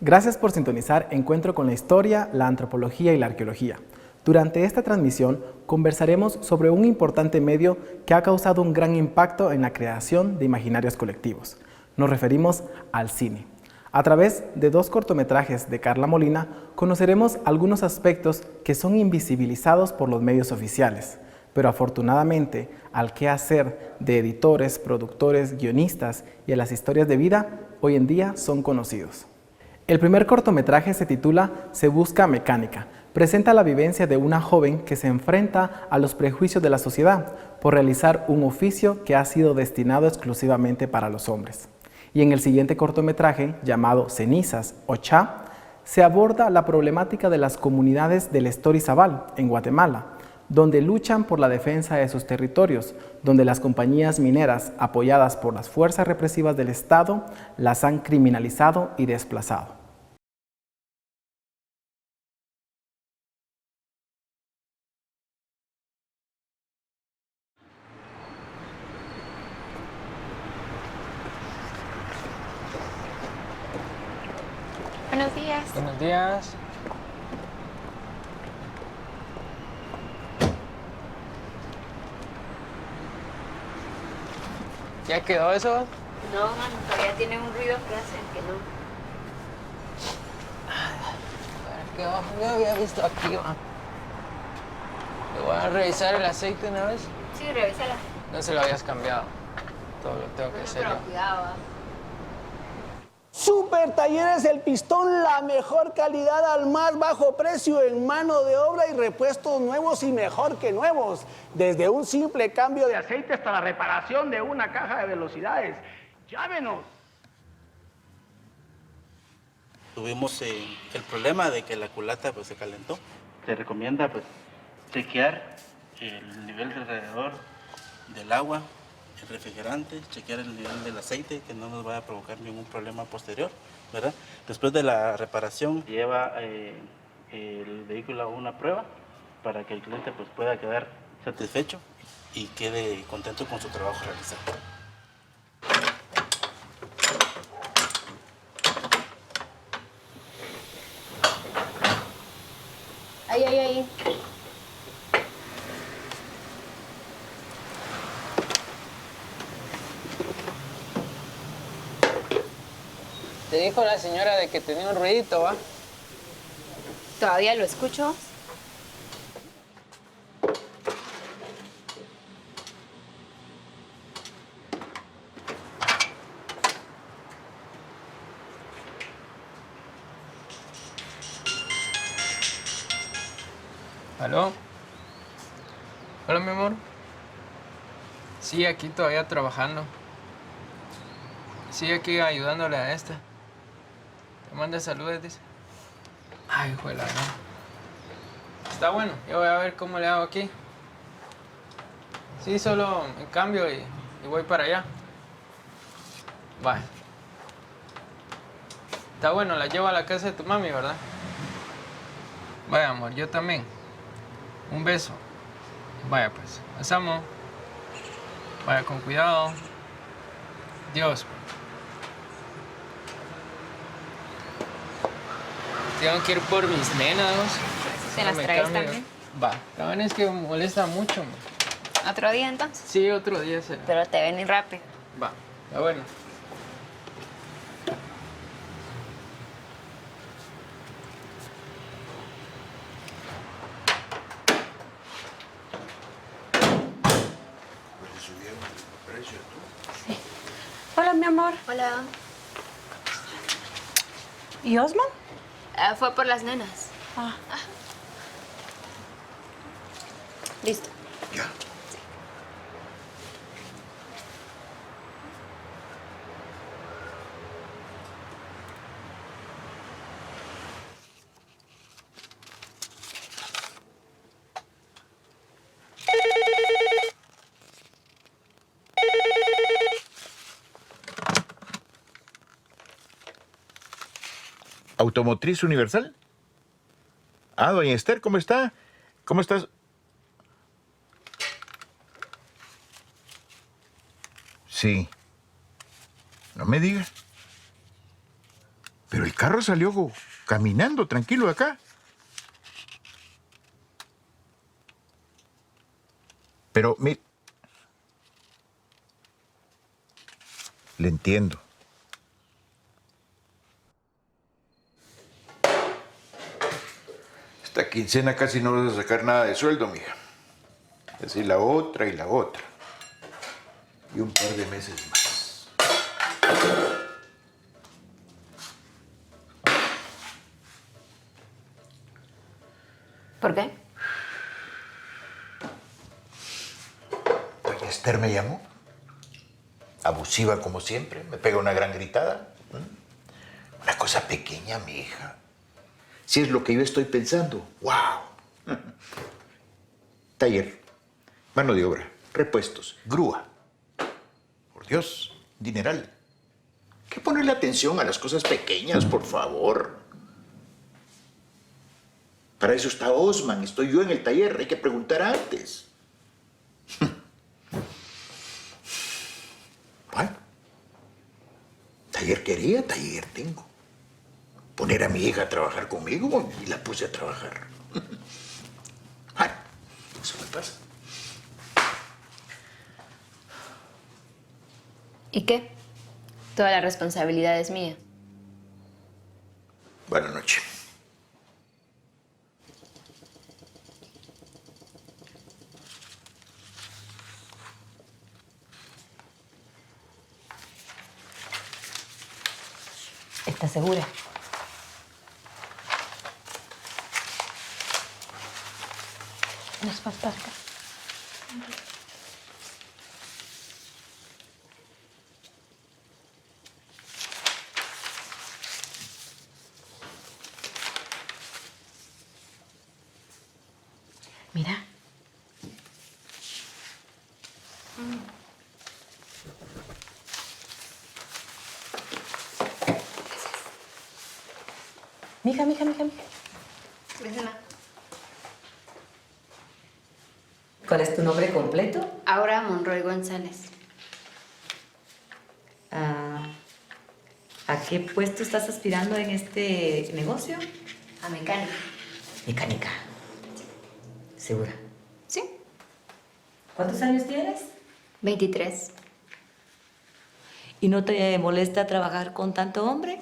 Gracias por sintonizar Encuentro con la Historia, la Antropología y la Arqueología. Durante esta transmisión conversaremos sobre un importante medio que ha causado un gran impacto en la creación de imaginarios colectivos. Nos referimos al cine. A través de 2 cortometrajes de Carla Molina, conoceremos algunos aspectos que son invisibilizados por los medios oficiales, pero afortunadamente al quehacer de editores, productores, guionistas y a las historias de vida, hoy en día son conocidos. El primer cortometraje se titula Se busca mecánica. Presenta la vivencia de una joven que se enfrenta a los prejuicios de la sociedad por realizar un oficio que ha sido destinado exclusivamente para los hombres. Y en el siguiente cortometraje, llamado Cenizas o Cha, se aborda la problemática de las comunidades del Estorizabal, en Guatemala, donde luchan por la defensa de sus territorios, donde las compañías mineras, apoyadas por las fuerzas represivas del Estado, las han criminalizado y desplazado. Buenos días. Buenos días. ¿Ya quedó eso? No, mano, todavía tiene un ruido que hacen que no. Quedó. Yo había visto aquí, va. Le voy a revisar el aceite una vez. Sí, revísala. No se lo habías cambiado. Todo lo tengo que hacer Pero yo. cuidado, ¿va? Super Talleres El Pistón, la mejor calidad al más bajo precio en mano de obra y repuestos nuevos y mejor que nuevos. Desde un simple cambio de aceite hasta la reparación de una caja de velocidades. Llámenos. Tuvimos el problema de que la culata pues, se calentó. Se recomienda pues, chequear el nivel de alrededor del agua, el refrigerante, chequear el nivel del aceite, que no nos vaya a provocar ningún problema posterior, ¿verdad? Después de la reparación, lleva el vehículo a una prueba para que el cliente pues, pueda quedar satisfecho y quede contento con su trabajo realizado. Ahí. Te dijo la señora de que tenía un ruidito, ¿va? Todavía lo escucho. ¿Aló? Hola, mi amor. Sí, aquí todavía trabajando. Sí, aquí ayudándole a esta. Te manda saludos, dice. Ay, juela, no. Está bueno, yo voy a ver cómo le hago aquí. Sí, solo me cambio y voy para allá. Vaya. Está bueno, la llevo a la casa de tu mami, ¿verdad? Vaya, amor, yo también. Un beso. Vaya, pues. Pasamos. Vaya con cuidado. Dios. Tengo que ir por mis nenas. ¿Te las Me traes cambio. también? Va. La verdad es que me molesta mucho, man. ¿Otro día entonces? Sí, otro día será. Pero te ven ir rápido. Va. Está bueno. Hola, mi amor. Hola. ¿Y Osman? Fue por las nenas. Ah. Listo. Ya. ¿Automotriz Universal? Ah, doña Esther, ¿cómo está? ¿Cómo estás? Sí. No me diga. Pero el carro salió caminando tranquilo de acá. Pero, le entiendo. Esta quincena casi no vas a sacar nada de sueldo, mija. Así la otra y la otra. Y un par de meses más. ¿Por qué? Doña Esther me llamó. Abusiva como siempre. Me pega una gran gritada. Una cosa pequeña, mi hija. Si es lo que yo estoy pensando. ¡Wow! Taller, mano de obra, repuestos, grúa. Por Dios, dineral. Hay que ponerle atención a las cosas pequeñas, por favor. Para eso está Osman. Estoy yo en el taller. Hay que preguntar antes. Bueno, taller quería, taller tengo. Poner a mi hija a trabajar conmigo y la puse a trabajar. Bueno, eso me pasa. ¿Y qué? Toda la responsabilidad es mía. Buenas noches. ¿Estás segura? No es más tarde. Mira. Mija. ¿Cuál es tu nombre completo? Aura Monroy González. ¿A qué puesto estás aspirando en este negocio? A mecánica. Mecánica. ¿Segura? Sí. ¿Cuántos años tienes? 23. ¿Y no te molesta trabajar con tanto hombre?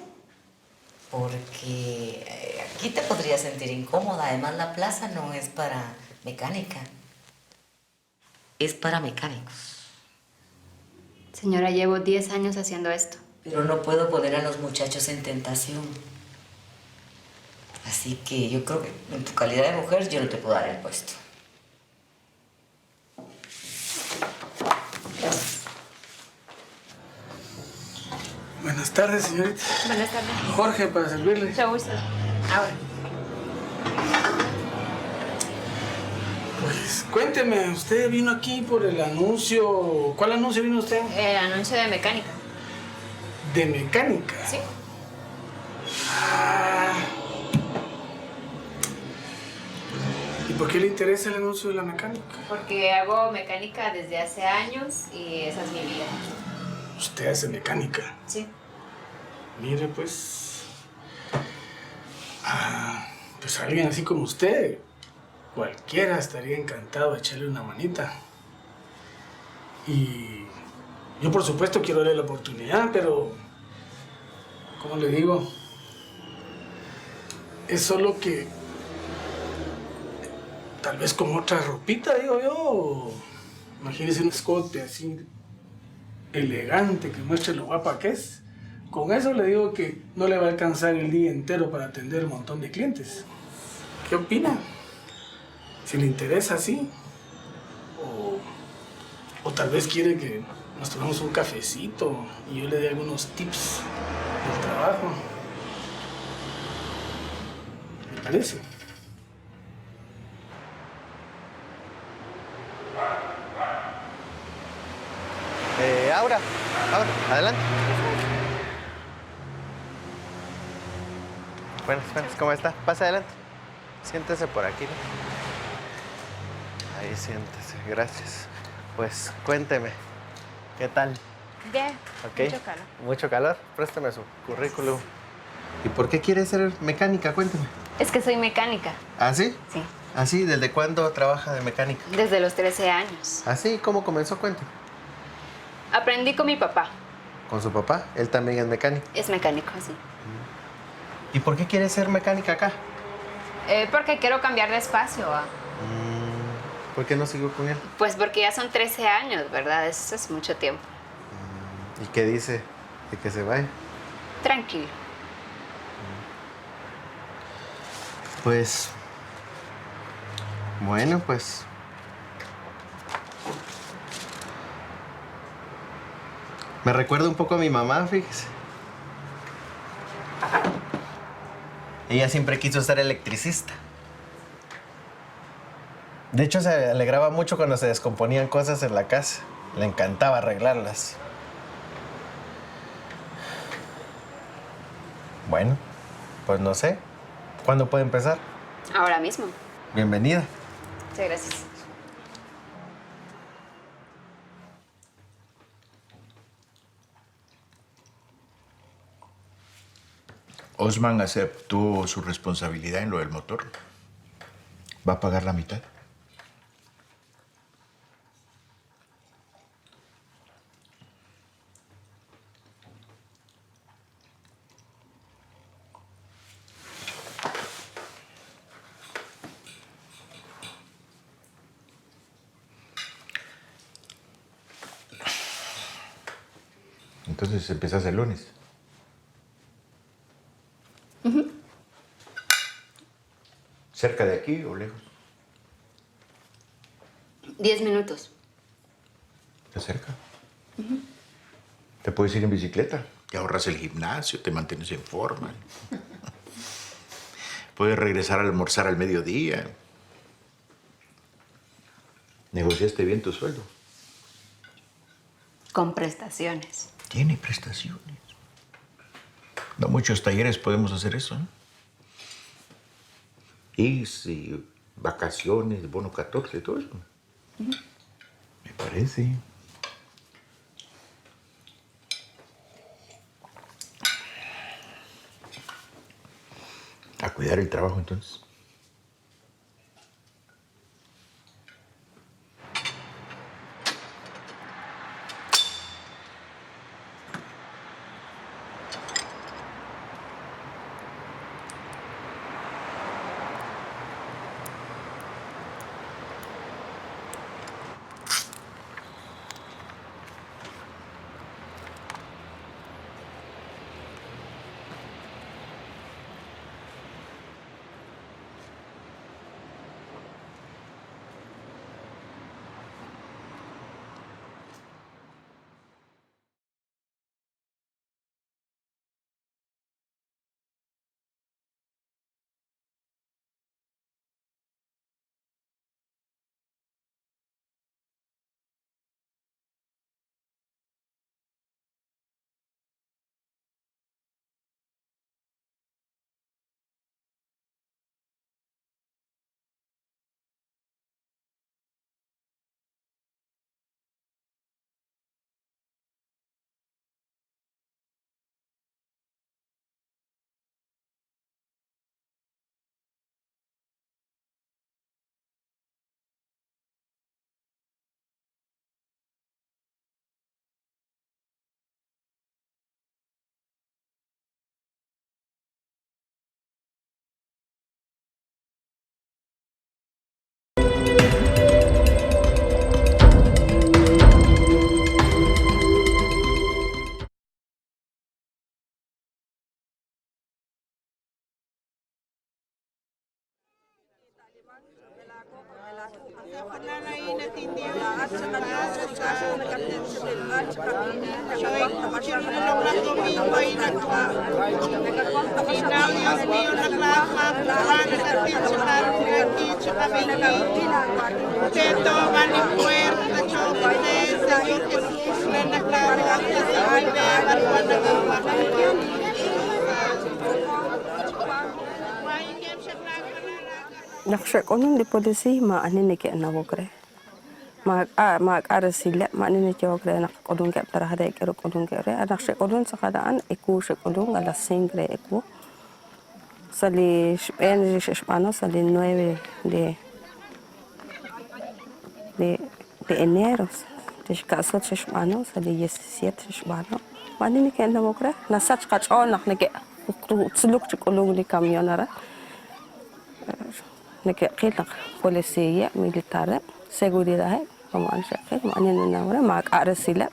Porque aquí te podrías sentir incómoda. Además, la plaza no es para mecánica. Es para mecánicos. Señora, llevo 10 años haciendo esto. Pero no puedo poner a los muchachos en tentación. Así que yo creo que en tu calidad de mujer yo no te puedo dar el puesto. Buenas tardes, señorita. Buenas tardes. Jorge, para servirle. Mucho gusto. Ahora. Pues cuénteme, usted vino aquí por el anuncio. ¿Cuál anuncio vino usted? El anuncio de mecánica. De mecánica. Sí. Ah. ¿Y por qué le interesa el anuncio de la mecánica? Porque hago mecánica desde hace años y esa es mi vida. Usted hace mecánica. Sí. Mire, pues. Pues alguien así como usted, cualquiera estaría encantado de echarle una manita. Y yo, por supuesto, quiero darle la oportunidad, pero. ¿Cómo le digo? Es solo que. Tal vez con otra ropita, digo yo. Imagínese un escote así elegante que muestre lo guapa que es. Con eso le digo que no le va a alcanzar el día entero para atender un montón de clientes. ¿Qué opina? Si le interesa, sí. O tal vez quiere que nos tomemos un cafecito y yo le dé algunos tips del trabajo. ¿Me parece? Aura, adelante. Buenas, ¿cómo está? Pase adelante. Siéntese por aquí, ¿no? Ahí siéntese, gracias. Pues cuénteme, ¿qué tal? Bien. ¿Ok? Mucho calor. ¿Mucho calor? Présteme su currículum. ¿Y por qué quieres ser mecánica? Cuéntame. Es que soy mecánica. ¿Ah, sí? Sí. ¿Ah, sí? ¿Desde cuándo trabaja de mecánica? Desde los 13 años. ¿Ah, sí? ¿Cómo comenzó? Cuéntame. Aprendí con mi papá. ¿Con su papá? Él también es mecánico. Es mecánico, sí. ¿Y por qué quieres ser mecánica acá? Porque quiero cambiar de espacio. ¿Por qué no siguió con él? Pues porque ya son 13 años, ¿verdad? Eso es mucho tiempo. ¿Y qué dice de que se vaya? Tranquilo. Pues... Bueno, pues... Me recuerda un poco a mi mamá, fíjese. Ella siempre quiso ser electricista. De hecho, se alegraba mucho cuando se descomponían cosas en la casa. Le encantaba arreglarlas. Bueno, pues no sé. ¿Cuándo puede empezar? Ahora mismo. Bienvenida. Muchas gracias. Osman aceptó su responsabilidad en lo del motor. Va a pagar la mitad. Entonces empiezas el lunes. ¿Cerca de aquí o lejos? 10 minutos. ¿Está cerca? Te puedes ir en bicicleta. Te ahorras el gimnasio, te mantienes en forma. Puedes regresar a almorzar al mediodía. ¿Negociaste bien tu sueldo? Con prestaciones. Tiene prestaciones. No muchos talleres podemos hacer eso, ¿no? Y si vacaciones, bono 14, todo eso. Me parece. A cuidar el trabajo, entonces. Nakshak onun di polisi ma anene ke na wokre. Ma arasile ma anene ke wokre nak odun ke terhadap ke odun ke re nakshak odun sakadaan iku shak odun ala singre iku Salí en hispano, salí 9 de enero. Casó hispano, salí 17 hispano. Manini que en la boca, la sach cachón, la que suluk chicolung ni camionera. Que la policía militar, seguridad, como han dicho, manini ahora, más arsila.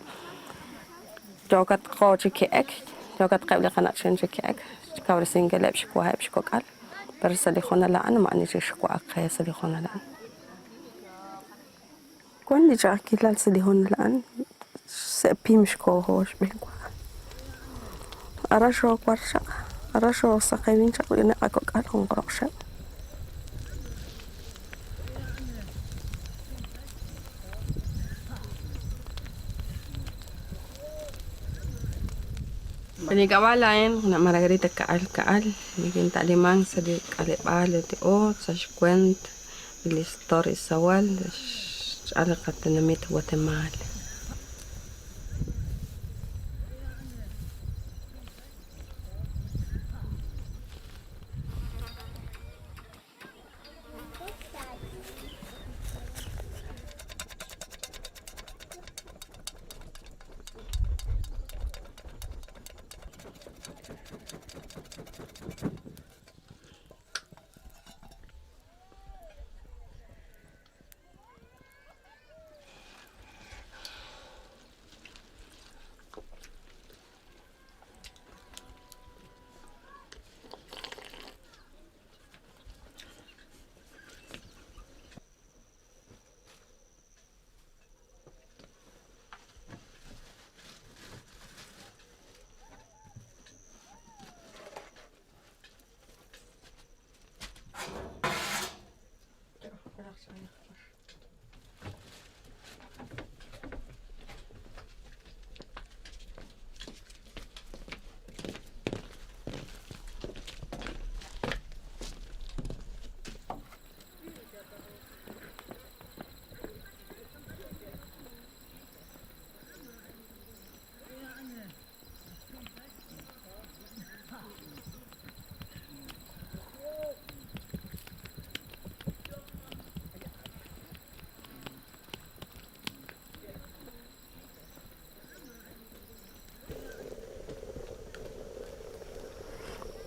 Yo que coche que yo que قبل قناة شنجك كور سنجل بشكوها بشكوكال برسلي خونا لا أنا ما نيجي شكوا أخي سلي خونا لا كون نيجي أحكي لا سلي خونا لا سبي مشكوا هوش بينكوا أرشوا قرشة أرشوا سقيمين شكوا إن أكوكال هم قرشة Penikawa lain na Margarita kaal bigyan talimang sa di kalipal ti o sa kwent ili story sawal ala katanamit Guatemala.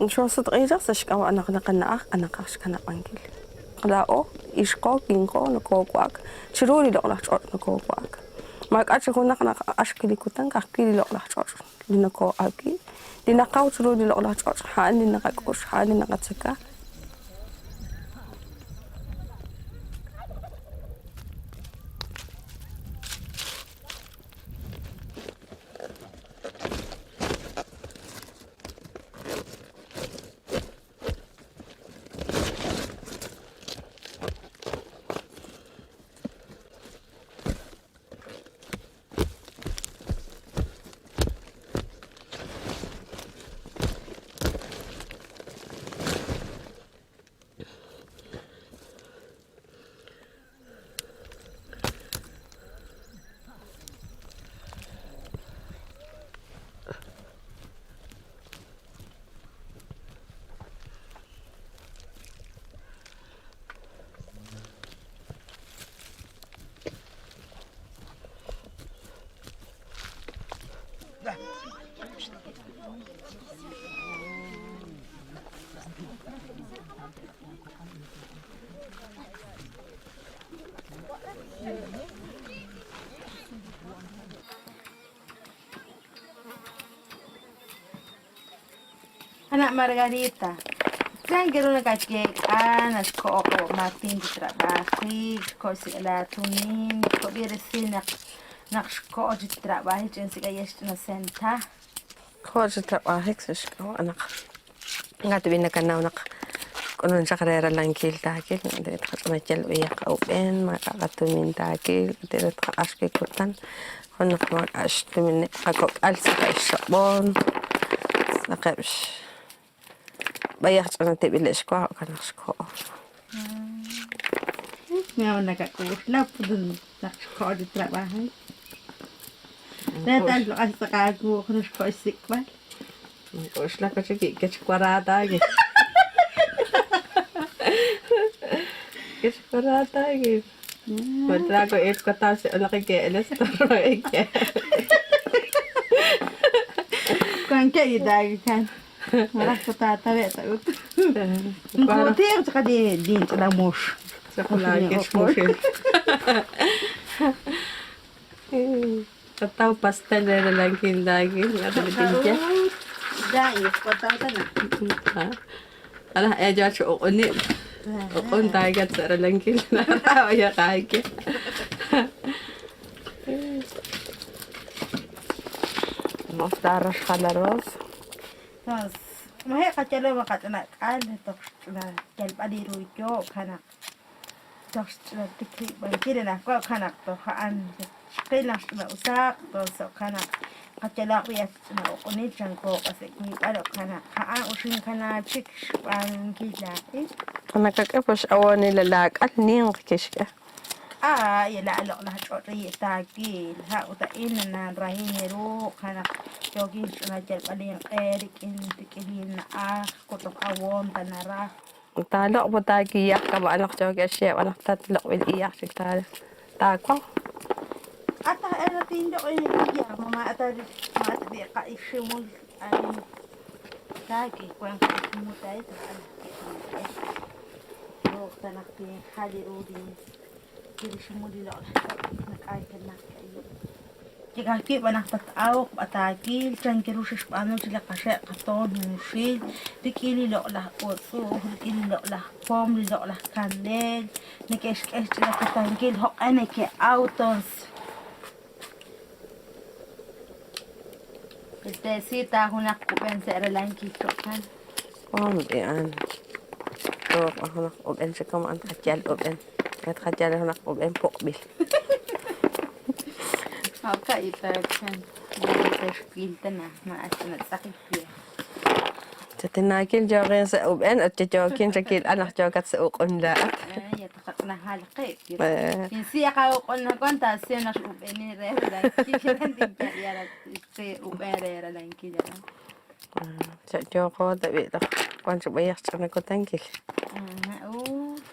شو صدقيجا سشكاو أنا أنا كاش كنا بانجيل قلاو إشكو كينكو نكوكواك شروري لولا شور نكوكواك ما كاتش كنا كنا أشكلي كتان كأكلي لولا شور لنكو أكي لنكاو شروري لولا شور حالي نكاكوش حالي نكاتسكا Anak Margarita, jangan kira nak cek anak kau Martin di trabajo, kau si la tunin, kau biar si nak kau di trabajo, jangan si kaya na senta. Kau di trabajo sishkaw anak ngat bin nakanaw nak kuno sa karera lang takil dito ka tumachel uya ka uben makakatumin takil dito ka aske kutan kuno ka mag-ash tumin ako alsa ka isabon nakabsh bayar sa tibilis ko kanas ko Ngayon nakakuslap dun naksko di trabajo. Dahil lo kasi sa kago ko nas ko sikwal. Kuslap kasi kikich kwarata Kiskurata gid. Wala ko it ko ta sa laki ke elas taro ke. Kan ke idag kan. Maras ko tatawe ta ut. Buti ang saka din sa mus. Sa kula kismushil. Kataw pastel na lang kindagi. Ngata bitinja. Dai ko ta na. Ala eja cho oni. On tagat sa lang kin. Natawa ya kake. Nos daras kalaros. Tapos, mahaya ka tiyalo makatanak. Tapos, kalpa di rujo, kanak. Tapos, tikri bangkiri na ko, kanak to, kaan. Kailang na usak, to, kanak. Katyala ko yas na ukunit siyang ko, kasi kung ano, kanak. Kaan, usin ka na, chik, bangkila. Nakakapos awan nila lakat niyang kishka. Yala alok lah chot ri tagil ha utain na rahin hero kana jogi na jel paling erik in tikilin na kotok awon tanara Talok po tagi yak ka ba anak jogi siya anak tatlok wil iyak sigtal takwa ata ana tindo ini ya mama ata di ka ishimul ay tagi kwan ka mutay ta ro tanak ti halirudi kiri simuli lo nakay na kayo jika ki banak tataw atagil chan kirush paano sila kasya katon musil dikili lo la oso dikili lo la pom lo la kandel nikesh sila katangil hok ane ke autos sita hunak kupen sa eralan kito kan bian to hunak oben sa kaman katyal oben at katyal hunak oben pokbil Haka itag kan kilta na maas na sakit niya. Sa tinakil jokin sa oben at jokin sa kil anak jokat sa ukon laat. Ay, takat na halaki. Siya ka ukon na konta siya na oben ni rera. Kikilan din kaya si oben rera lang kaya. Sa joko tabi to. Kung subayak sa nagkotangkil.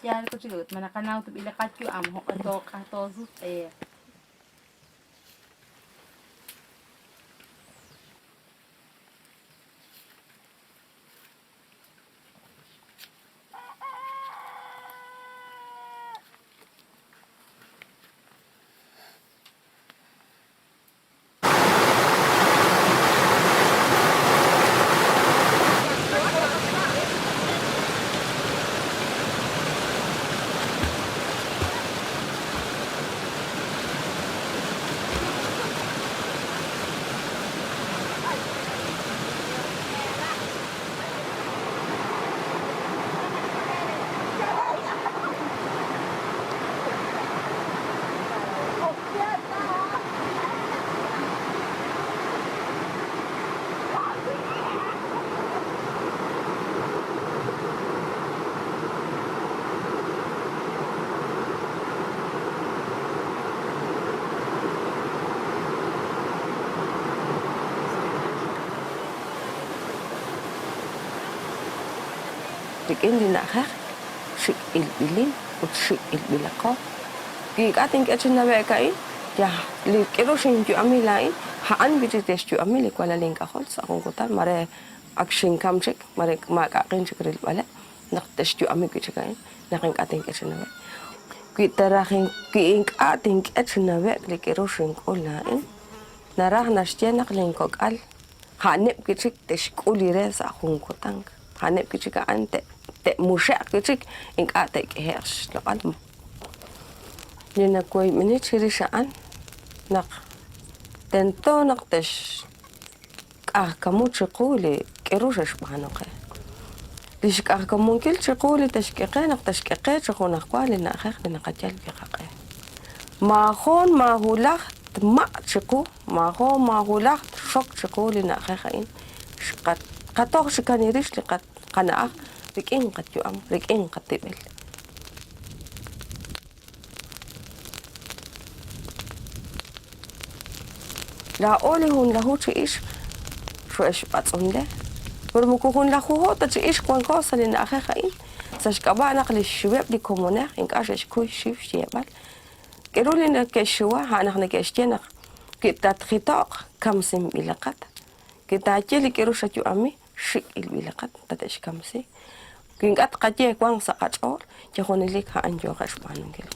Yan ko sigot manakanaw to ilakat yu amho kato kato Tikin din nakak, sik ilbilin, ut sik ilbilako. Kik ating kachin na bekain, ya likero sin ju amilain, haan bijites ju amili kwala lingka hol sa akong kutan, mare akshin kamchik, mare makakin sikril bala, naktes ju amil kichikain, naking ating kachin na bek. Kitaraking kiink ating kachin na bek, likero sin kulain, narah nasya naklingkog al, hanip kichik tesh kulire sa akong kutang. Hanip kichika ante te musyak kichik ing ate kehers lokal mo. Yun na koy minit sirisaan nak tento nak tesh kamu chikuli kirushash bahano kay. Dish kamu kil chikuli tesh keke nak tesh keke chikuna kwali na khek na katyal keke. Mahon mahulak ma chiku mahon mahulak shok chikuli na khekain. Katok si kanirish li kat kanaak riking kat yuam riking kat tibel. La oli hun lahu si ish shu ish patsunde. Pero mukuhun lahu ho ta si ish kwan ko sa lina akakain. tashkabana qli shubab li komona inkash kuy shif shebal kerulina ke shuwa hanak ke stena kita khitok kamsim ilaqat kita cheli kerusha chu ami shik ilaqat tatash kamsi kingat qaje kwang saqachor chonilik ha anjo qashpanung gel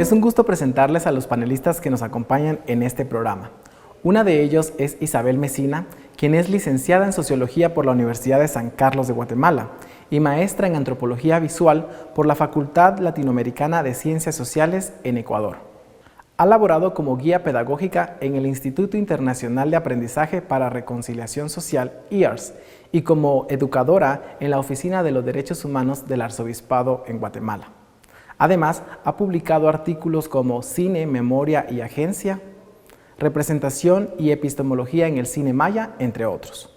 Es un gusto presentarles a los panelistas que nos acompañan en este programa. Una de ellos es Isabel Mesina, quien es licenciada en Sociología por la Universidad de San Carlos de Guatemala y maestra en Antropología Visual por la Facultad Latinoamericana de Ciencias Sociales en Ecuador. Ha laborado como guía pedagógica en el Instituto Internacional de Aprendizaje para Reconciliación Social, IARS, y como educadora en la Oficina de los Derechos Humanos del Arzobispado en Guatemala. Además, ha publicado artículos como Cine, Memoria y Agencia, Representación y Epistemología en el Cine Maya, entre otros.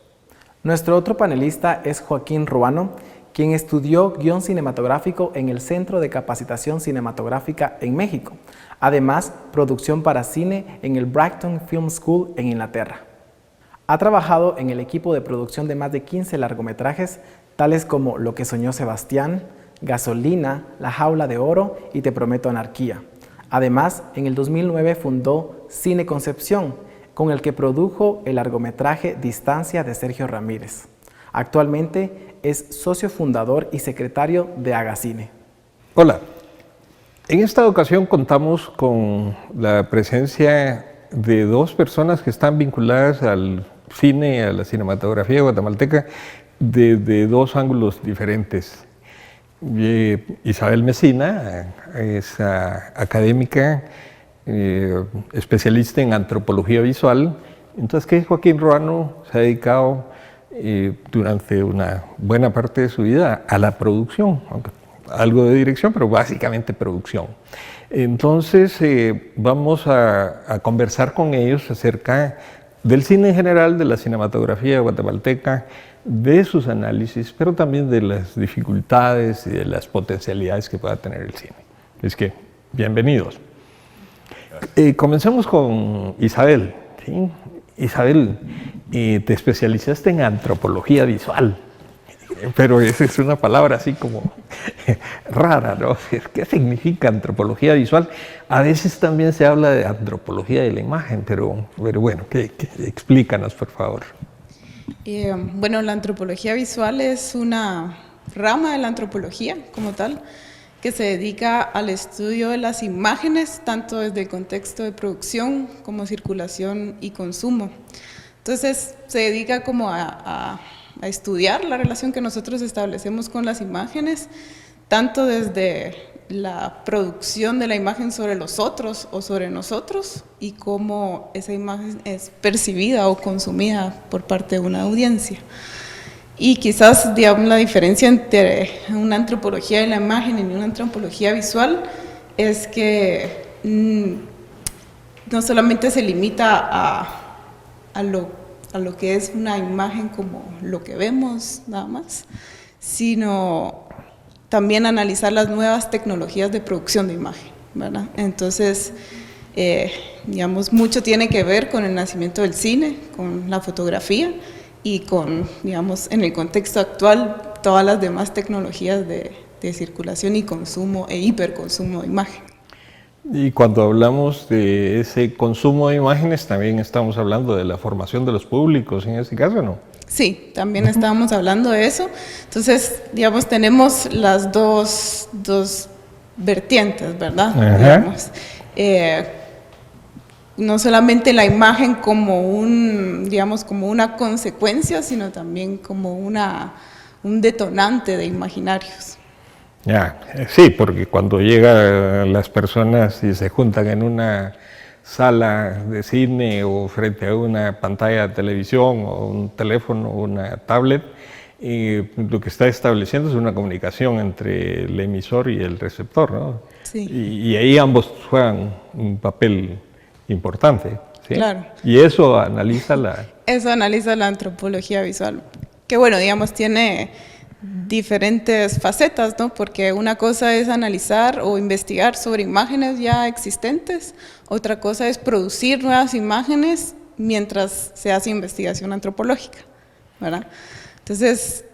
Nuestro otro panelista es Joaquín Ruano, quien estudió guión cinematográfico en el Centro de Capacitación Cinematográfica en México. Además, producción para cine en el Brighton Film School en Inglaterra. Ha trabajado en el equipo de producción de más de 15 largometrajes, tales como Lo que soñó Sebastián, Gasolina, La jaula de oro y Te prometo anarquía. Además, en el 2009 fundó Cine Concepción, con el que produjo el largometraje Distancia de Sergio Ramírez. Actualmente es socio fundador y secretario de Agacine. Hola, en esta ocasión contamos con la presencia de dos personas que están vinculadas al cine y a la cinematografía guatemalteca desde dos ángulos diferentes. Isabel Mesina es académica, especialista en antropología visual, entonces que Joaquín Ruano se ha dedicado durante una buena parte de su vida a la producción, aunque algo de dirección, pero básicamente producción. Entonces vamos a conversar con ellos acerca del cine en general, de la cinematografía guatemalteca, de sus análisis, pero también de las dificultades y de las potencialidades que pueda tener el cine. Es que, bienvenidos. Comencemos con Isabel. ¿Sí? Isabel, te especializaste en antropología visual. pero esa es una palabra así como rara, ¿no? ¿Qué significa antropología visual? A veces también se habla de antropología de la imagen, pero bueno, explícanos, por favor. Bueno, la antropología visual es una rama de la antropología como tal, que se dedica al estudio de las imágenes, tanto desde el contexto de producción como circulación y consumo. Entonces, se dedica como a estudiar la relación que nosotros establecemos con las imágenes, tanto desde la producción de la imagen sobre los otros o sobre nosotros, y cómo esa imagen es percibida o consumida por parte de una audiencia. Y quizás, digamos, la diferencia entre una antropología de la imagen y una antropología visual es que no solamente se limita a lo que es una imagen como lo que vemos nada más, sino también analizar las nuevas tecnologías de producción de imagen, ¿verdad? Entonces, digamos, mucho tiene que ver con el nacimiento del cine, con la fotografía, y con, digamos, en el contexto actual, todas las demás tecnologías de circulación y consumo e hiperconsumo de imagen. Y cuando hablamos de ese consumo de imágenes, también estamos hablando de la formación de los públicos, en ese caso, ¿no? Sí, también estábamos hablando de eso. Entonces, digamos, tenemos las dos vertientes, ¿verdad? Digamos, no solamente la imagen como digamos, como una consecuencia, sino también como un detonante de imaginarios. Ya, sí, porque cuando llegan las personas y se juntan en una sala de cine o frente a una pantalla de televisión o un teléfono o una tablet, lo que está estableciendo es una comunicación entre el emisor y el receptor, ¿no? Sí. Y ahí ambos juegan un papel importante, ¿sí? Claro. Y eso analiza la antropología visual, que bueno, digamos, tiene diferentes facetas, ¿no? Porque una cosa es analizar o investigar sobre imágenes ya existentes, otra cosa es producir nuevas imágenes mientras se hace investigación antropológica, ¿verdad? Entonces,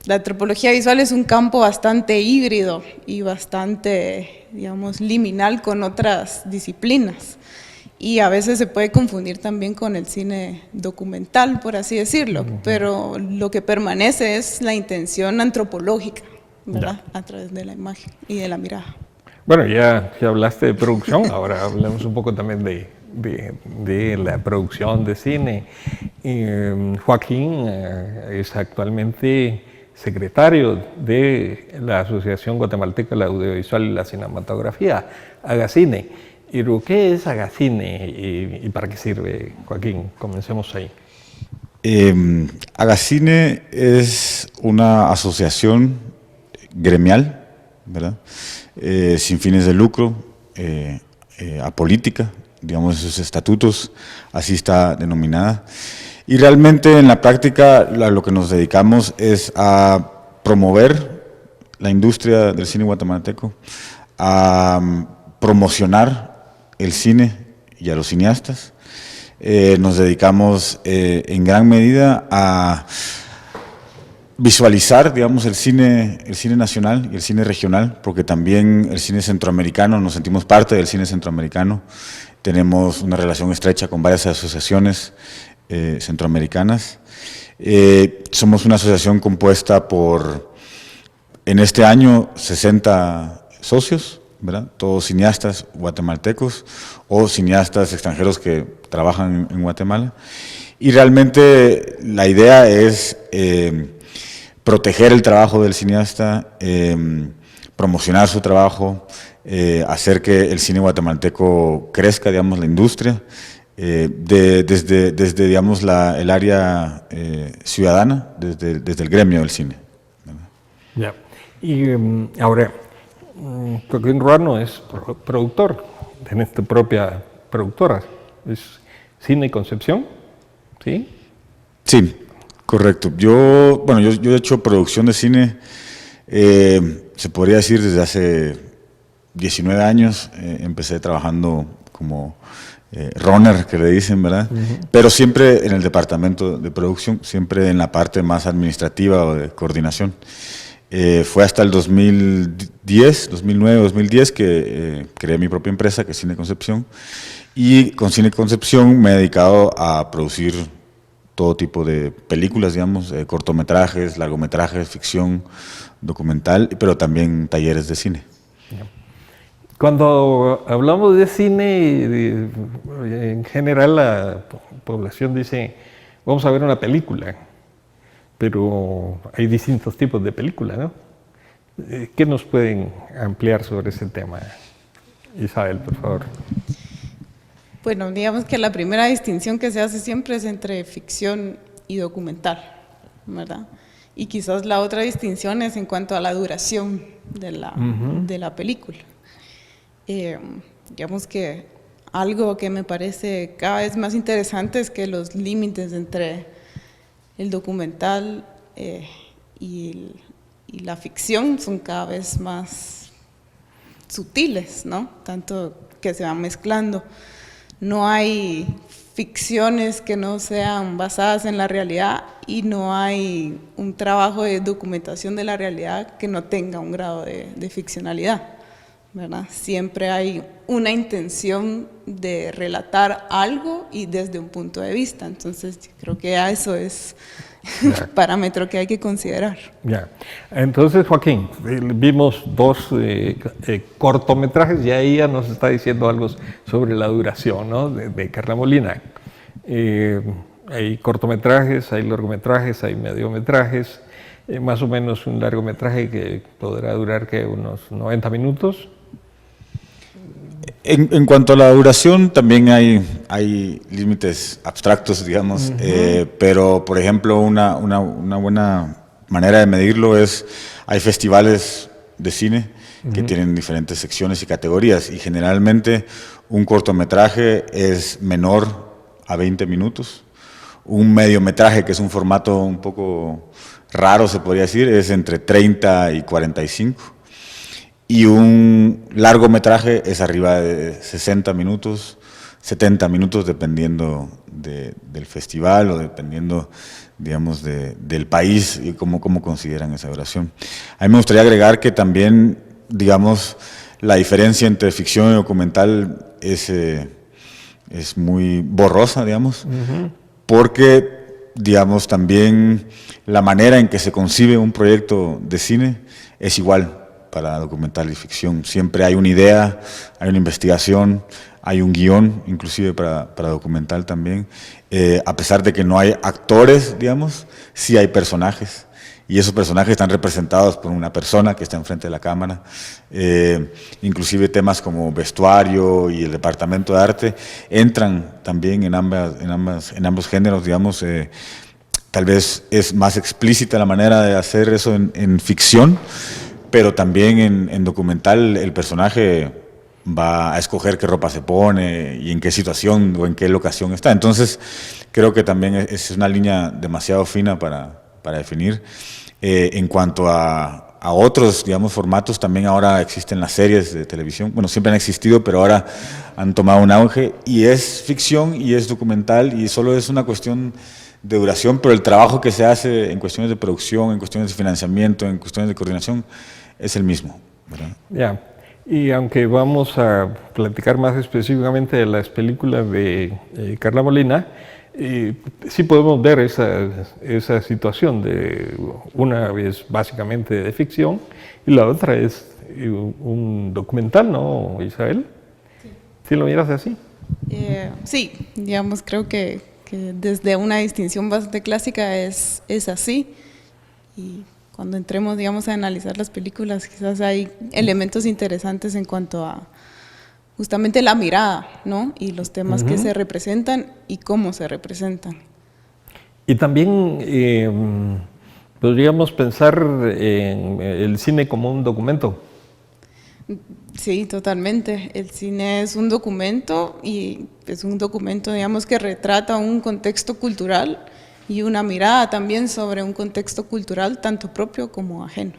la antropología visual es un campo bastante híbrido y bastante, digamos, liminal con otras disciplinas. Y a veces se puede confundir también con el cine documental, por así decirlo, pero lo que permanece es la intención antropológica, ¿verdad? A través de la imagen y de la mirada. Bueno, ya hablaste de producción, ahora hablemos un poco también de la producción de cine. Joaquín es actualmente secretario de la Asociación Guatemalteca de la Audiovisual y la Cinematografía, Agacine. Pero, ¿qué es Agacine y para qué sirve, Joaquín? Comencemos ahí. Agacine es una asociación gremial, ¿verdad? Sin fines de lucro, apolítica, digamos, sus estatutos, así está denominada. Y realmente en la práctica lo que nos dedicamos es a promover la industria del cine guatemalteco, a promocionar el cine y a los cineastas. Nos dedicamos en gran medida a visualizar, digamos, el cine nacional y el cine regional, porque también el cine centroamericano, nos sentimos parte del cine centroamericano. Tenemos una relación estrecha con varias asociaciones centroamericanas. Somos una asociación compuesta por, en este año, 60 socios, ¿verdad? Todos cineastas guatemaltecos o cineastas extranjeros que trabajan en Guatemala. Y realmente la idea es proteger el trabajo del cineasta, promocionar su trabajo, hacer que el cine guatemalteco crezca, digamos, la industria, desde digamos, el área ciudadana, desde el gremio del cine. Ya. Y ahora, Joaquín Ruano es productor, tiene tu propia productora, es Cine Concepción, ¿sí? Sí, correcto. Yo he hecho producción de cine, se podría decir desde hace 19 años, empecé trabajando como runner, que le dicen, ¿verdad? Pero siempre en el departamento de producción, siempre en la parte más administrativa o de coordinación. Fue hasta el 2010, 2009, 2010 que creé mi propia empresa, que es Cine Concepción, y con Cine Concepción me he dedicado a producir todo tipo de películas, digamos, cortometrajes, largometrajes, ficción, documental, pero también talleres de cine. Cuando hablamos de cine, en general la población dice, vamos a ver una película, pero hay distintos tipos de películas, ¿no? ¿Qué nos pueden ampliar sobre ese tema? Isabel, por favor. Bueno, digamos que la primera distinción que se hace siempre es entre ficción y documental, ¿verdad? Y quizás la otra distinción es en cuanto a la duración de la película. Digamos que algo que me parece cada vez más interesante es que los límites entre el documental y la ficción son cada vez más sutiles, ¿no? Tanto que se van mezclando. No hay ficciones que no sean basadas en la realidad y no hay un trabajo de documentación de la realidad que no tenga un grado de ficcionalidad, ¿verdad? Siempre hay una intención de relatar algo y desde un punto de vista. Entonces, yo creo que eso es un parámetro que hay que considerar. Ya. Entonces, Joaquín, vimos dos cortometrajes y ahí ya nos está diciendo algo sobre la duración, ¿no? de Carla Molina. Hay cortometrajes, hay largometrajes, hay mediometrajes, más o menos un largometraje que podrá durar ¿qué? Unos 90 minutos. En cuanto a la duración, también hay límites abstractos, digamos, pero, por ejemplo, una buena manera de medirlo es, hay festivales de cine que tienen diferentes secciones y categorías, y generalmente un cortometraje es menor a 20 minutos, un mediometraje, que es un formato un poco raro, se podría decir, es entre 30 y 45, y un largometraje es arriba de 60 minutos, 70 minutos, dependiendo del festival o dependiendo, digamos, del país y cómo consideran esa duración. A mí me gustaría agregar que también, digamos, la diferencia entre ficción y documental es muy borrosa, digamos, porque, digamos, también la manera en que se concibe un proyecto de cine es igual para documental y ficción. Siempre hay una idea, hay una investigación, hay un guión, inclusive para documental también. A pesar de que no hay actores, digamos, sí hay personajes, y esos personajes están representados por una persona que está enfrente de la cámara. Inclusive temas como vestuario y el departamento de arte entran también en ambos géneros, digamos. Tal vez es más explícita la manera de hacer eso en ficción, pero también en documental el personaje va a escoger qué ropa se pone y en qué situación o en qué locación está. Entonces, creo que también es una línea demasiado fina para definir. En cuanto a otros, digamos, formatos, también ahora existen las series de televisión. Bueno, siempre han existido, pero ahora han tomado un auge, y es ficción y es documental, y solo es una cuestión de duración, pero el trabajo que se hace en cuestiones de producción, en cuestiones de financiamiento, en cuestiones de coordinación, es el mismo, ¿verdad? Ya, y aunque vamos a platicar más específicamente de las películas de Carla Molina, sí podemos ver esa situación de una es básicamente de ficción y la otra es un documental, ¿no, Isabel? ¿Sí lo miras así? Sí, digamos, creo que desde una distinción bastante clásica es así, y cuando entremos, digamos, a analizar las películas, quizás hay elementos interesantes en cuanto a justamente la mirada, ¿no? Y los temas que se representan y cómo se representan. Y también podríamos pensar en el cine como un documento. Sí, totalmente. El cine es un documento, y es un documento, digamos, que retrata un contexto cultural y una mirada también sobre un contexto cultural tanto propio como ajeno.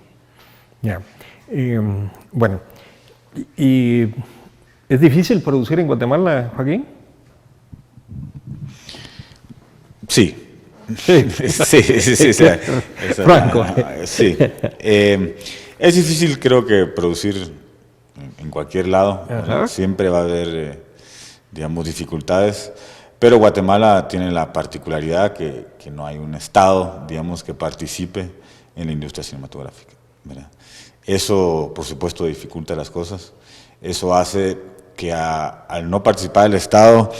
Ya. Bueno, ¿y es difícil producir en Guatemala, Joaquín? Sí, sí, Franco. Sí. Es difícil, creo que, producir en cualquier lado. Siempre va a haber, digamos, dificultades. Pero Guatemala tiene la particularidad que no hay un Estado, digamos, que participe en la industria cinematográfica, ¿verdad? Eso, por supuesto, dificulta las cosas. Eso hace que al no participar el Estado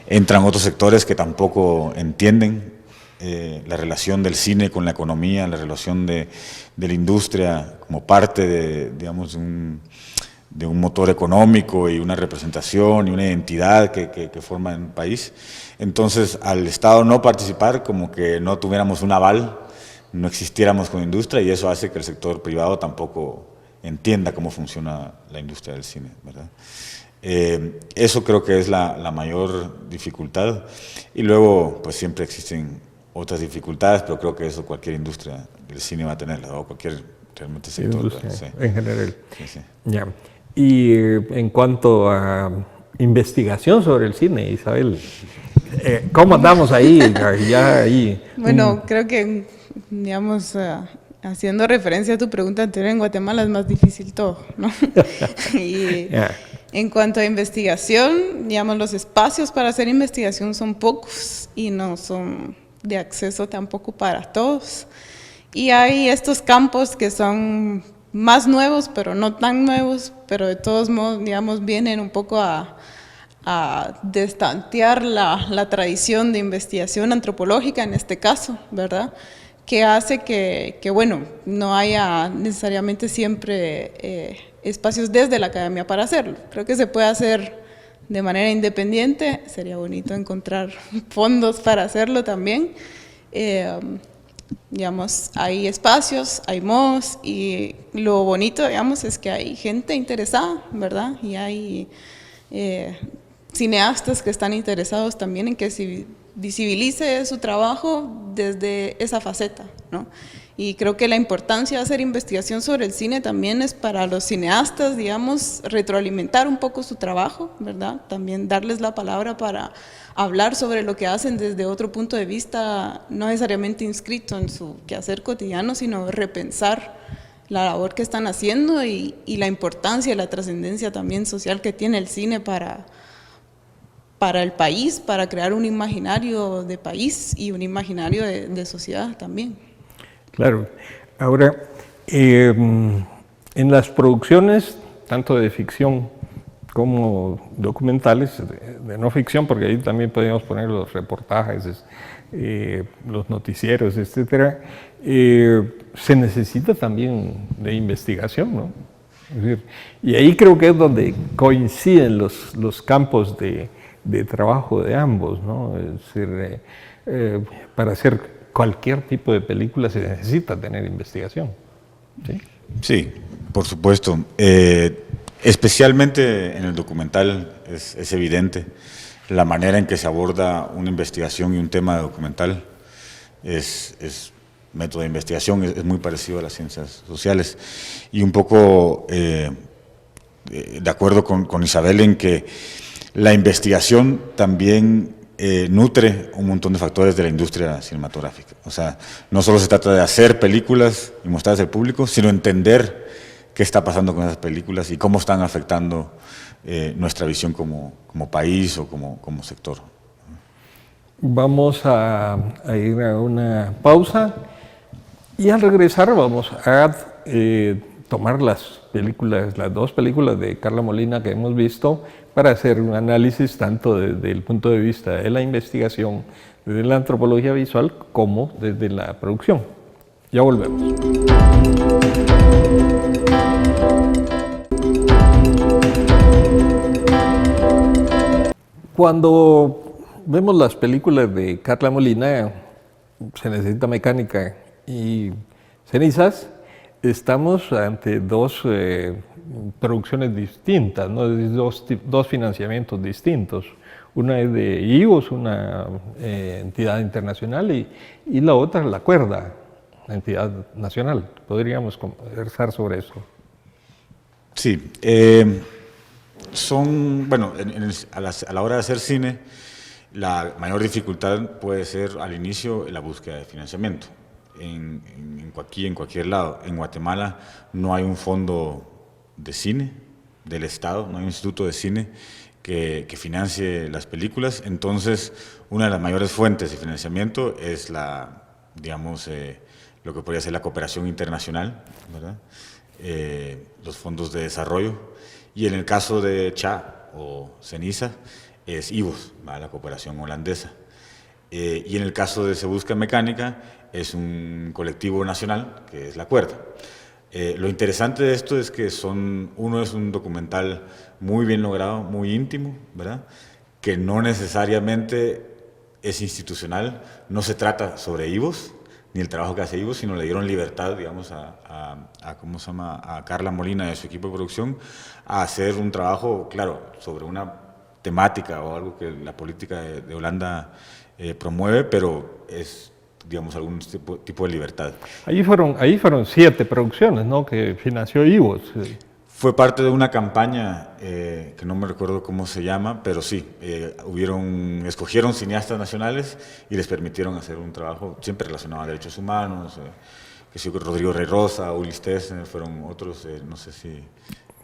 entran otros sectores que tampoco entienden la relación del cine con la economía, la relación de la industria como parte de, digamos, de un motor económico y una representación y una identidad que forma el país. Entonces, al Estado no participar, como que no tuviéramos un aval, no existiéramos con industria, y eso hace que el sector privado tampoco entienda cómo funciona la industria del cine, ¿verdad? Eso creo que es la mayor dificultad. Y luego, pues siempre existen otras dificultades, pero creo que eso cualquier industria del cine va a tenerla, o cualquier realmente sector. Sí, en general. Sí. Ya. Y en cuanto a investigación sobre el cine, Isabel, ¿cómo andamos ahí? Bueno, creo que, digamos, haciendo referencia a tu pregunta anterior, en Guatemala es más difícil todo, ¿no? Y en cuanto a investigación, digamos, los espacios para hacer investigación son pocos y no son de acceso tampoco para todos. Y hay estos campos que son más nuevos, pero no tan nuevos, pero de todos modos, digamos, vienen un poco a destantear la tradición de investigación antropológica en este caso, ¿verdad? Que hace que bueno, no haya necesariamente siempre espacios desde la academia para hacerlo. Creo que se puede hacer de manera independiente, sería bonito encontrar fondos para hacerlo también. Digamos, hay espacios, hay modos, y lo bonito, digamos, es que hay gente interesada, ¿verdad? Y hay cineastas que están interesados también en que se visibilice su trabajo desde esa faceta, ¿no? Y creo que la importancia de hacer investigación sobre el cine también es para los cineastas, digamos, retroalimentar un poco su trabajo, ¿verdad? También darles la palabra para hablar sobre lo que hacen desde otro punto de vista, no necesariamente inscrito en su quehacer cotidiano, sino repensar la labor que están haciendo y la importancia y la trascendencia también social que tiene el cine para el país, para crear un imaginario de país y un imaginario de sociedad también. Claro. Ahora, en las producciones, tanto de ficción como documentales, de no ficción, porque ahí también podemos poner los reportajes, los noticieros, etcétera, se necesita también de investigación, ¿no? Es decir, y ahí creo que es donde coinciden los campos de trabajo de ambos, ¿no? Es decir, para hacer cualquier tipo de película se necesita tener investigación. ¿Sí? Sí, por supuesto. Especialmente en el documental es evidente la manera en que se aborda una investigación y un tema de documental. Es método de investigación, es muy parecido a las ciencias sociales. Y un poco de acuerdo con Isabel en que la investigación también nutre un montón de factores de la industria cinematográfica. O sea, no solo se trata de hacer películas y mostrarlas al público, sino entender qué está pasando con esas películas y cómo están afectando nuestra visión como país o como sector. Vamos a ir a una pausa y al regresar vamos a tomar las dos películas de Carla Molina que hemos visto para hacer un análisis tanto desde el punto de vista de la investigación, desde la antropología visual, como desde la producción. Ya volvemos. Cuando vemos las películas de Carla Molina, Se necesita mecánica y Cenizas, estamos ante dos producciones distintas, ¿no? Dos financiamientos distintos. Una es de IVOS, una entidad internacional, y la otra La Cuerda, una entidad nacional. ¿Podríamos conversar sobre eso? Sí. Bueno, a la hora de hacer cine, La mayor dificultad puede ser al inicio la búsqueda de financiamiento. Aquí, en cualquier lado. En Guatemala no hay un fondo de cine del Estado, no hay un instituto de cine que financie las películas. Entonces, una de las mayores fuentes de financiamiento es lo que podría ser la cooperación internacional, ¿verdad? Los fondos de desarrollo. Y en el caso de CHA o Ceniza, es IVOS, ¿verdad? La cooperación holandesa. Y en el caso de Se Busca Mecánica, es un colectivo nacional, que es La Cuerda. Lo interesante de esto es que uno es un documental muy bien logrado, muy íntimo, ¿verdad? Que no necesariamente es institucional, no se trata sobre IVOS, ni el trabajo que hace IVOS, sino le dieron libertad, digamos, a Carla Molina y a su equipo de producción a hacer un trabajo, claro, sobre una temática o algo que la política de Holanda promueve, pero es, digamos, algún tipo de libertad. Ahí fueron 7 producciones, ¿no?, que financió IVOS. Fue parte de una campaña que no me recuerdo cómo se llama, pero sí, escogieron cineastas nacionales y les permitieron hacer un trabajo siempre relacionado a derechos humanos, que sí, Rodrigo Rey Rosa, Ulis Tesner, fueron otros, no sé si...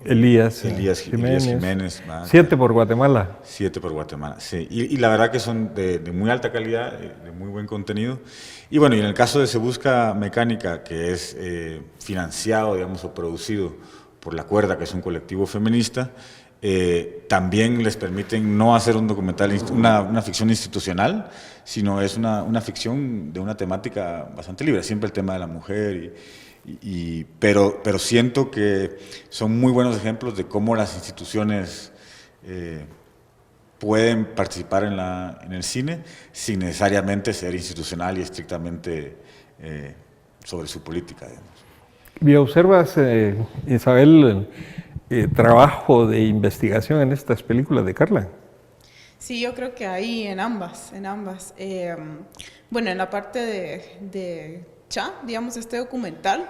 Elías Jiménez. 7 por Guatemala. 7 por Guatemala, sí. Y la verdad que son de muy alta calidad, de muy buen contenido. Y bueno, y en el caso de Se Busca Mecánica, que es financiado, digamos, o producido por La Cuerda, que es un colectivo feminista, también les permiten no hacer un documental, una ficción institucional, sino es una ficción de una temática bastante libre, siempre el tema de la mujer, pero siento que son muy buenos ejemplos de cómo las instituciones pueden participar en el cine sin necesariamente ser institucional y estrictamente sobre su política, digamos. ¿Y observas, Isabel, trabajo de investigación en estas películas de Carla? Sí, yo creo que ahí en ambas. Bueno, en la parte de CHA, digamos, este documental,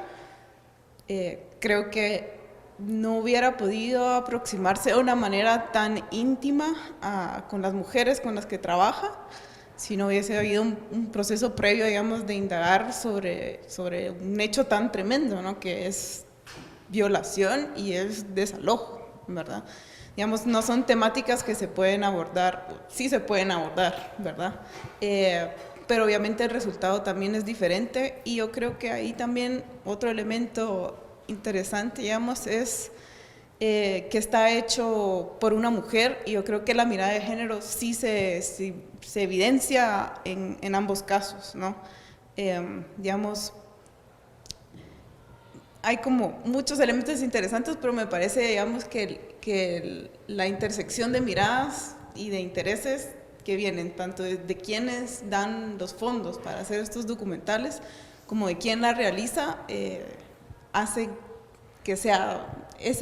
creo que no hubiera podido aproximarse de una manera tan íntima con las mujeres con las que trabaja, si no hubiese habido un proceso previo, digamos, de indagar sobre un hecho tan tremendo, ¿no?, que es violación y es desalojo, ¿verdad? Digamos, no son temáticas que se pueden abordar, sí se pueden abordar, ¿verdad? Pero obviamente el resultado también es diferente, y yo creo que ahí también otro elemento interesante, digamos, es que está hecho por una mujer, y yo creo que la mirada de género sí se evidencia en ambos casos, ¿no? Digamos, hay como muchos elementos interesantes, pero me parece, digamos, que la intersección de miradas y de intereses que vienen tanto de quienes dan los fondos para hacer estos documentales como de quien la realiza, hace que es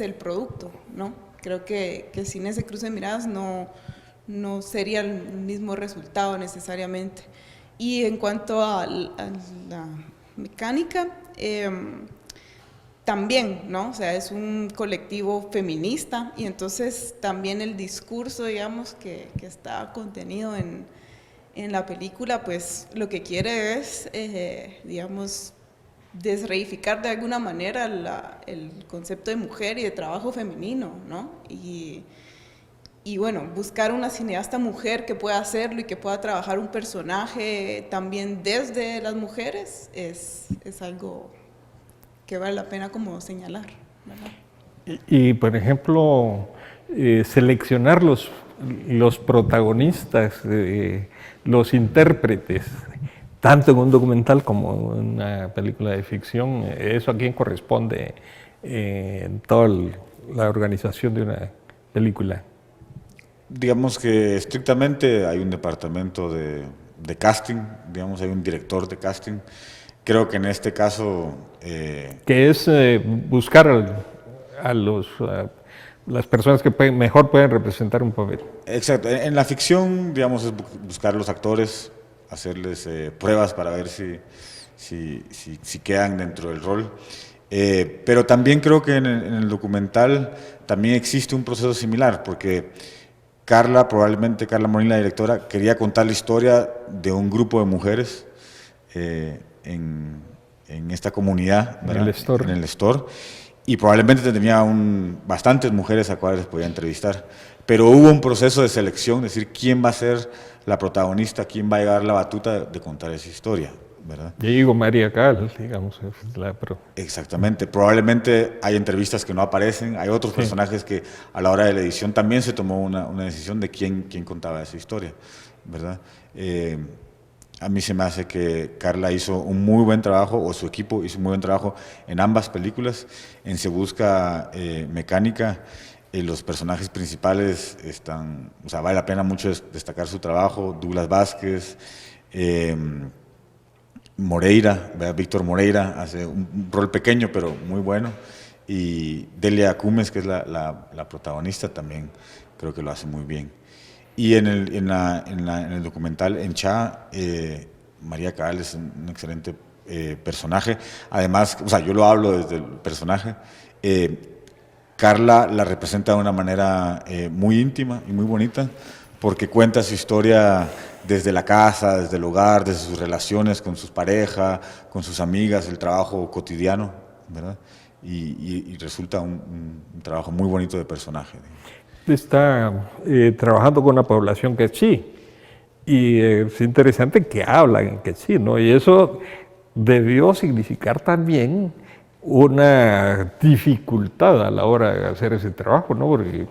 el producto, ¿no? Creo que sin ese cruce de miradas no sería el mismo resultado necesariamente. Y en cuanto a la mecánica, también, ¿no? O sea, es un colectivo feminista, y entonces también el discurso, digamos, que está contenido en la película, pues lo que quiere es, digamos, desreificar de alguna manera el concepto de mujer y de trabajo femenino, ¿no? Y bueno, buscar una cineasta mujer que pueda hacerlo y que pueda trabajar un personaje también desde las mujeres es algo que vale la pena como señalar, ¿verdad? Y por ejemplo, seleccionar los protagonistas, los intérpretes, tanto en un documental como en una película de ficción, ¿eso a quién corresponde en toda la organización de una película? Digamos que estrictamente hay un departamento de casting, digamos, hay un director de casting. Creo que en este caso... que es buscar a las personas que mejor pueden representar un papel. Exacto. En la ficción, digamos, es buscar los actores, hacerles pruebas para ver si quedan dentro del rol. Pero también creo que en el documental también existe un proceso similar, porque Carla Morín, la directora, quería contar la historia de un grupo de mujeres en esta comunidad, ¿verdad? En el store, y probablemente tenía bastantes mujeres a cuales podía entrevistar, pero hubo un proceso de selección, es decir, quién va a ser la protagonista, quién va a llevar la batuta de contar esa historia, ¿verdad? Yo digo María Cal, digamos. Exactamente, probablemente hay entrevistas que no aparecen, hay otros personajes que a la hora de la edición también se tomó una decisión de quién contaba esa historia, ¿verdad? A mí se me hace que Carla hizo un muy buen trabajo, o su equipo hizo un muy buen trabajo en ambas películas. En Se Busca Mecánica, los personajes principales están, o sea, vale la pena mucho destacar su trabajo. Douglas Vázquez, Moreira, Víctor Moreira hace un rol pequeño pero muy bueno, y Delia Cumes, que es la protagonista, también creo que lo hace muy bien. Y en el documental En Cha, María Cabal es un excelente personaje. Además, o sea, yo lo hablo desde el personaje. Carla la representa de una manera muy íntima y muy bonita, porque cuenta su historia desde la casa, desde el hogar, desde sus relaciones con sus parejas, con sus amigas, el trabajo cotidiano, ¿verdad? Y resulta un trabajo muy bonito de personaje. Está trabajando con una población quechí, y es interesante que hablan en quechí, ¿no? Y eso debió significar también una dificultad a la hora de hacer ese trabajo, ¿no? Porque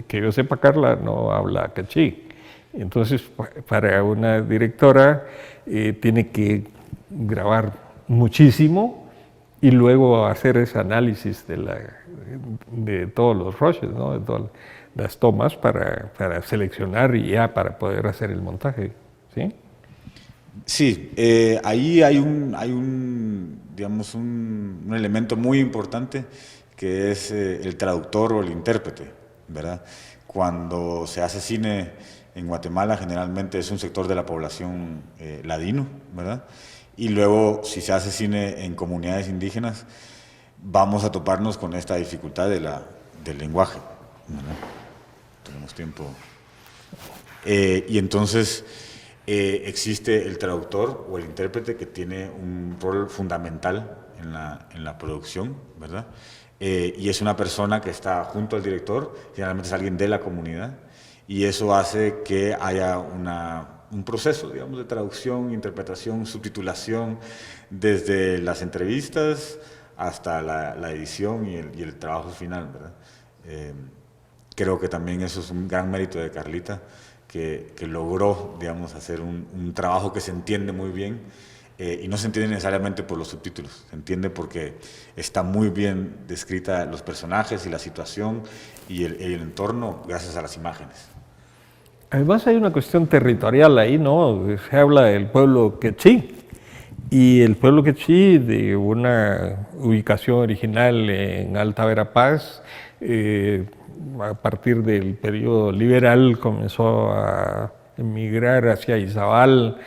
que yo sepa, Carla no habla quechí. Entonces, para una directora tiene que grabar muchísimo y luego hacer ese análisis de todos los rushes, ¿no? De todas las tomas para seleccionar y ya para poder hacer el montaje, ¿sí? Sí, ahí hay digamos, un elemento muy importante, que es el traductor o el intérprete, ¿verdad? Cuando se hace cine en Guatemala, generalmente es un sector de la población ladino, ¿verdad? Y luego, si se hace cine en comunidades indígenas, vamos a toparnos con esta dificultad del lenguaje, ¿verdad? Tenemos tiempo. Y entonces existe el traductor o el intérprete, que tiene un rol fundamental en la producción, ¿verdad? Y es una persona que está junto al director, generalmente es alguien de la comunidad, y eso hace que haya un proceso, digamos, de traducción, interpretación, subtitulación, desde las entrevistas hasta la edición y el trabajo final, ¿verdad? Creo que también eso es un gran mérito de Carlita, que logró, digamos, hacer un trabajo que se entiende muy bien, y no se entiende necesariamente por los subtítulos, se entiende porque está muy bien descrita los personajes y la situación y el entorno gracias a las imágenes. Además hay una cuestión territorial ahí, ¿no? Se habla del pueblo quechí, y el pueblo quechí, de una ubicación original en Alta Verapaz, a partir del periodo liberal comenzó a emigrar hacia Izabal,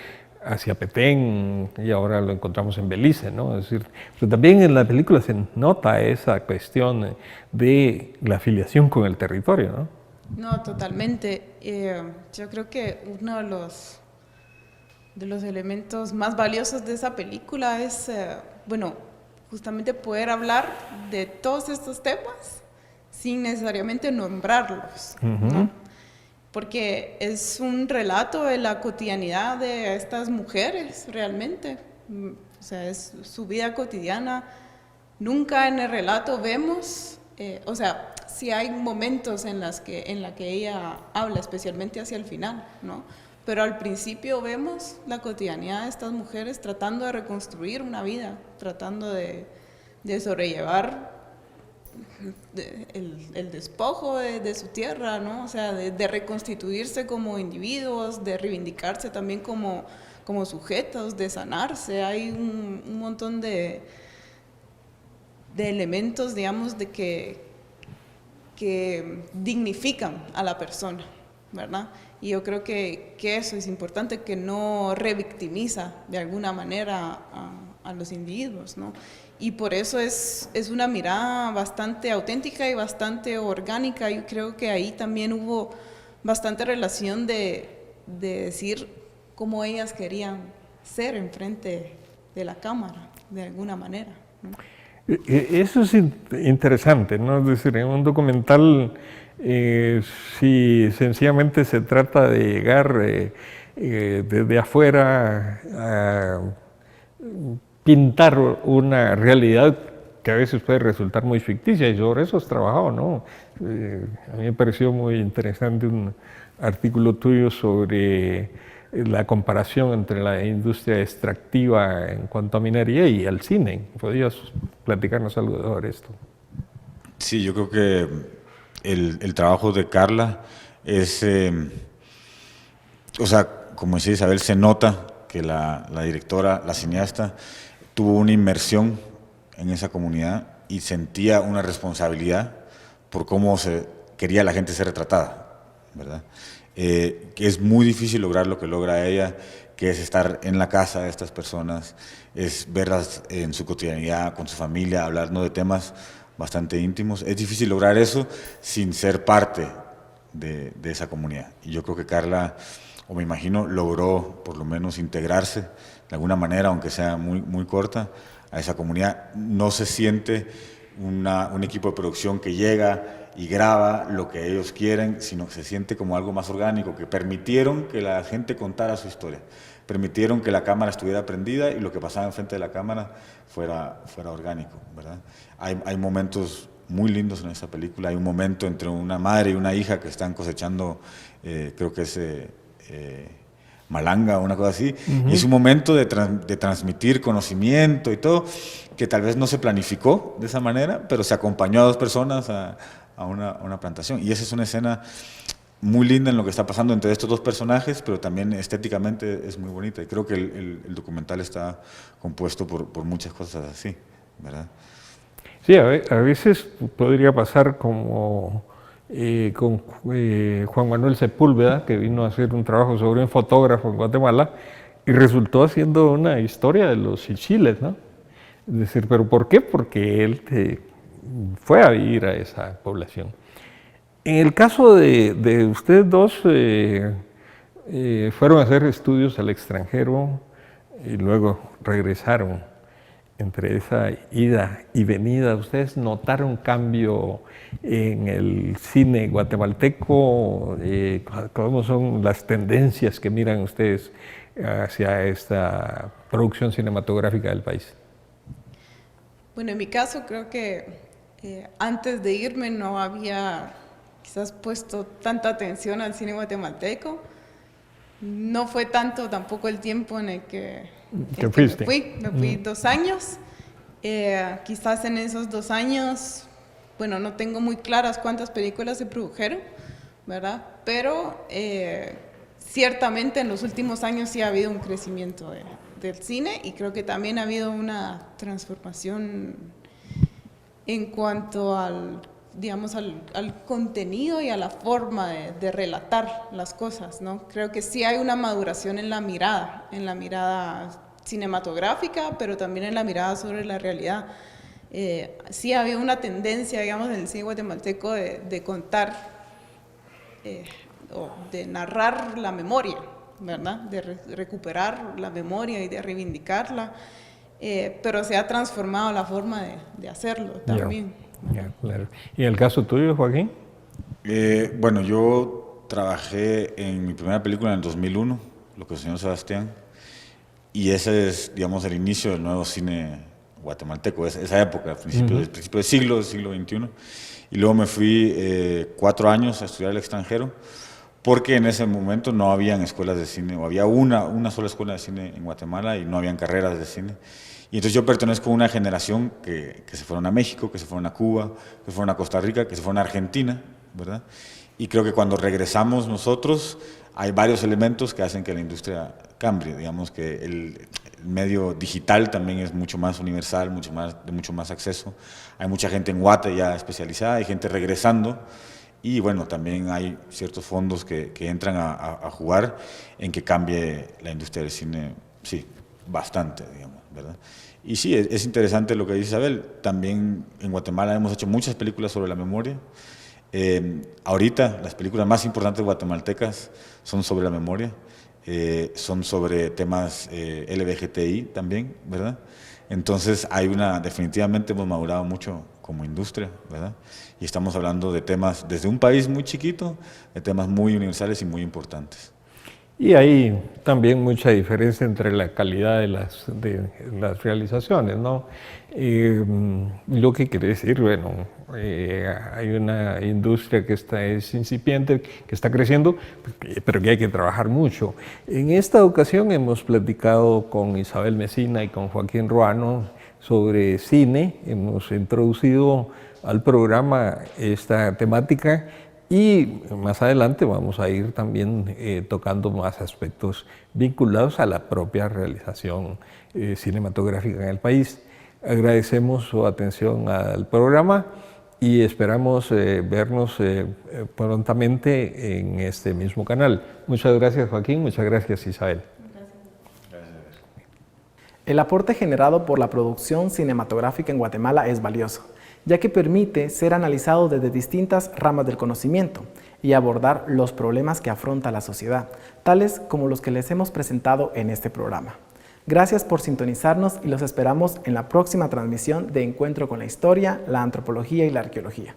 hacia Petén, y ahora lo encontramos en Belice, ¿no? Es decir, pero también en la película se nota esa cuestión de la afiliación con el territorio, ¿no? No, totalmente. Yo creo que uno de los elementos más valiosos de esa película es, bueno, justamente poder hablar de todos estos temas sin necesariamente nombrarlos, ¿no? Porque es un relato de la cotidianidad de estas mujeres, realmente. O sea, es su vida cotidiana. Nunca en el relato vemos, o sea, sí hay momentos en la que ella habla, especialmente hacia el final, ¿no? Pero al principio vemos la cotidianidad de estas mujeres tratando de reconstruir una vida, tratando de sobrellevar el despojo de su tierra, ¿no? O sea, de reconstituirse como individuos, de reivindicarse también como sujetos, de sanarse. Hay un montón de elementos, digamos, de que dignifican a la persona, ¿verdad? Y yo creo que eso es importante, que no revictimiza de alguna manera a los individuos, ¿no? Y por eso es una mirada bastante auténtica y bastante orgánica. Yo creo que ahí también hubo bastante relación de decir cómo ellas querían ser enfrente de la cámara, de alguna manera, ¿no? Eso es interesante, ¿no? Es decir, en un documental, si sencillamente se trata de llegar desde afuera a pintar una realidad que a veces puede resultar muy ficticia, y sobre eso has trabajado, ¿no? A mí me pareció muy interesante un artículo tuyo sobre la comparación entre la industria extractiva en cuanto a minería y el cine. ¿Podrías platicarnos algo sobre esto? Sí, yo creo que el trabajo de Carla es, o sea, como decía Isabel, se nota que la directora, la cineasta, tuvo una inmersión en esa comunidad y sentía una responsabilidad por cómo quería la gente ser retratada, ¿verdad? Que es muy difícil lograr lo que logra ella, que es estar en la casa de estas personas, es verlas en su cotidianidad, con su familia, hablarnos de temas bastante íntimos. Es difícil lograr eso sin ser parte de esa comunidad. Y yo creo que Carla, o me imagino, logró por lo menos integrarse de alguna manera, aunque sea muy corta, a esa comunidad. No se siente un equipo de producción que llega y graba lo que ellos quieren, sino que se siente como algo más orgánico, que permitieron que la gente contara su historia, permitieron que la cámara estuviera prendida y lo que pasaba enfrente de la cámara fuera orgánico, ¿verdad? Hay momentos muy lindos en esa película. Hay un momento entre una madre y una hija que están cosechando, creo que es malanga o una cosa así, y es un momento de transmitir conocimiento y todo, que tal vez no se planificó de esa manera, pero se acompañó a dos personas a una plantación. Y esa es una escena muy linda en lo que está pasando entre estos dos personajes, pero también estéticamente es muy bonita. Y creo que el documental está compuesto por muchas cosas así, ¿verdad? Sí, a veces podría pasar como con Juan Manuel Sepúlveda, que vino a hacer un trabajo sobre un fotógrafo en Guatemala y resultó haciendo una historia de los chichiles, ¿no? Es decir, ¿pero por qué? Porque él fue a vivir a esa población. En el caso de ustedes dos, fueron a hacer estudios al extranjero y luego regresaron. Entre esa ida y venida, ¿ustedes notaron cambio en el cine guatemalteco? ¿Cómo son las tendencias que miran ustedes hacia esta producción cinematográfica del país? Bueno, en mi caso creo que antes de irme no había quizás puesto tanta atención al cine guatemalteco. No fue tanto tampoco el tiempo en el que me fui 2 años. Quizás en esos 2 años, bueno, no tengo muy claras cuántas películas se produjeron, ¿verdad? Pero ciertamente en los últimos años sí ha habido un crecimiento del cine y creo que también ha habido una transformación en cuanto al, digamos, al contenido y a la forma de relatar las cosas, ¿no? Creo que sí hay una maduración en la mirada cinematográfica, pero también en la mirada sobre la realidad. Sí ha habido una tendencia, digamos, en el cine guatemalteco de contar o de narrar la memoria, ¿verdad? De recuperar la memoria y de reivindicarla, pero se ha transformado la forma de hacerlo también. Claro. ¿Y en el caso tuyo, Joaquín? Bueno, yo trabajé en mi primera película en el 2001, Lo que el señor Sebastián, y ese es, digamos, el inicio del nuevo cine guatemalteco, esa época, principio del siglo XXI. Y luego me fui 4 años a estudiar al extranjero, porque en ese momento no habían escuelas de cine, o había una sola escuela de cine en Guatemala y no habían carreras de cine. Y entonces yo pertenezco a una generación que se fueron a México, que se fueron a Cuba, que se fueron a Costa Rica, que se fueron a Argentina, ¿verdad? Y creo que cuando regresamos nosotros hay varios elementos que hacen que la industria cambie. Digamos que el medio digital también es mucho más universal, de mucho más acceso. Hay mucha gente en Guate ya especializada, hay gente regresando. Y bueno, también hay ciertos fondos que entran a jugar en que cambie la industria del cine, sí, bastante, digamos, ¿verdad? Y sí, es interesante lo que dice Isabel. También en Guatemala hemos hecho muchas películas sobre la memoria. Ahorita las películas más importantes guatemaltecas son sobre la memoria, son sobre temas LGBTI también, ¿verdad? Entonces definitivamente hemos madurado mucho como industria, ¿verdad? Y estamos hablando de temas desde un país muy chiquito, de temas muy universales y muy importantes. Y hay también mucha diferencia entre la calidad de las realizaciones, ¿no? Lo que quiere decir, bueno, hay una industria que es incipiente, que está creciendo, pero que hay que trabajar mucho. En esta ocasión hemos platicado con Isabel Mesina y con Joaquín Ruano sobre cine, hemos introducido al programa esta temática. Y más adelante vamos a ir también tocando más aspectos vinculados a la propia realización cinematográfica en el país. Agradecemos su atención al programa y esperamos vernos prontamente en este mismo canal. Muchas gracias, Joaquín. Muchas gracias, Isabel. El aporte generado por la producción cinematográfica en Guatemala es valioso, ya que permite ser analizado desde distintas ramas del conocimiento y abordar los problemas que afronta la sociedad, tales como los que les hemos presentado en este programa. Gracias por sintonizarnos y los esperamos en la próxima transmisión de Encuentro con la Historia, la Antropología y la Arqueología.